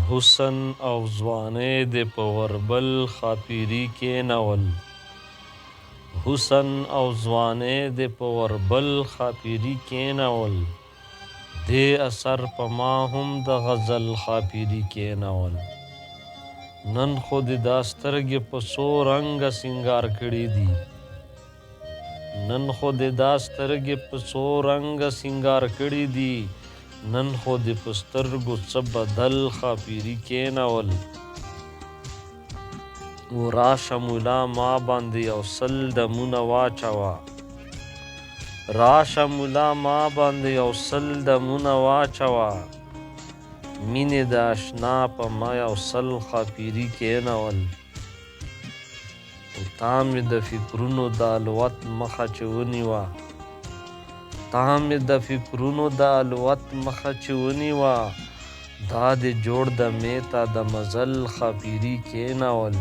حسن او ځوانۍ دې په وربل ښاپیري کښېنول. حسن او ځوانۍ دې په وربل ښاپیري کښېنول. دې اثر په ما هم د غزل ښاپیري کښېنول. نن خو دې دا سترګې په څو رنګه سینګار کړي دي. نن خو دې دا سترګې په څو رنګه سینګار کړي دي. نن خو دې په سترګو څه بدل ښاپیري کښېنول. و راشه ملا ما باندې یو سل دمونه واچوه. راشه ملا ما باندې یو سل دمونه واچوه. مینې د اشنا په ما یو سل ښاپیري کښېنول. تا مې د فکرونو د الوت مخه چې ونیوه. تا مې د فکرونو د الوت مخه چې ونیوه. دا دې جوړ د میته د مزل ښاپیري کښېنول.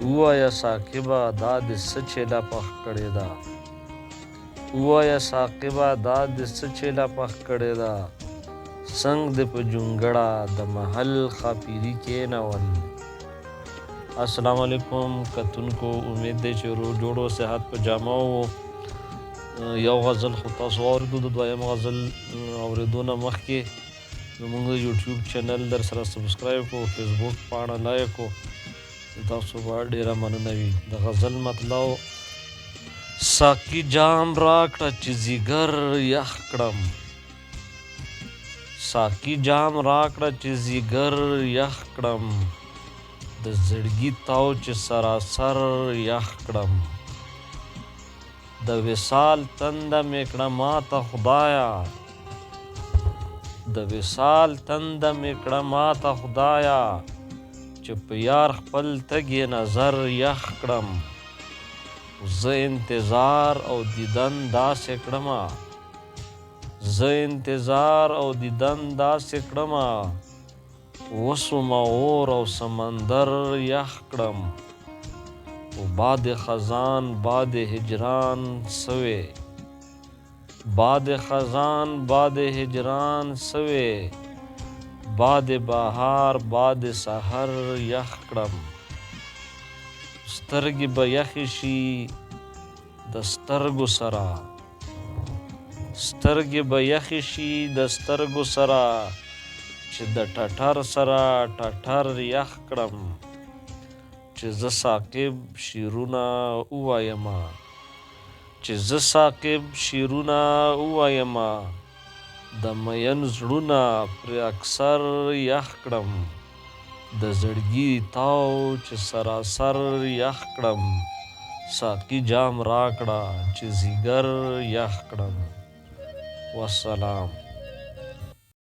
ووایه ساقبه دا دې څه چیله پخ کړې ده. ووایه ساقبه دا دې څه چیله پخ کړې ده. څنګ دې په جونګړه د محل ښاپیري کښېنول. السلام علیکم کتونکو، امید دی چې روغ جوړ و صحت په جامه و. یو غزل خو تاسو واورېدو، د دویم غزل اورېدو نه مخکې زموږ یوټیوب چینل در سره سبسکرایب کړو، فیسبوک پاڼه لایک کړو. تاسو به ډېره مننه وي. د غزل مطلب: ساقي جام راکړه چې ځیګر یخ کړم. ساقي جام راکړه چې ځیګر یخ کړم. د زړګي تاو چې سراسر یخ کړم. د وصال تنده مې کړه ماته خدایه. د وصال تنده مې کړه ماته خدایه. چې په یار خپل تږی نظر یخ کړم. زه انتظار او دیدن داسې کړمه. زه انتظار او دیدن داسې کړمه. وسومه اور او سمندر یخ کړم. و باد خزان باد هجران سوې. باد خزان باد هجران سوې. باد بهار باد سحر یخ کړم. سترګې به یخې شي د سترګو سره. سترګې به یخې شي د سترګو سره. چې د ټټر سره ټټر یخ کړم. چې زه ساقب شعرونه ووایمه. چې زه ساقب شعرونه ووایمه. د مین زړونه پرې اکثر یخ کړم. د زړګي تاو چې سراسر یخ کړم. ساقي جام راکړه چې ځیګر یخ کړم. والسلام.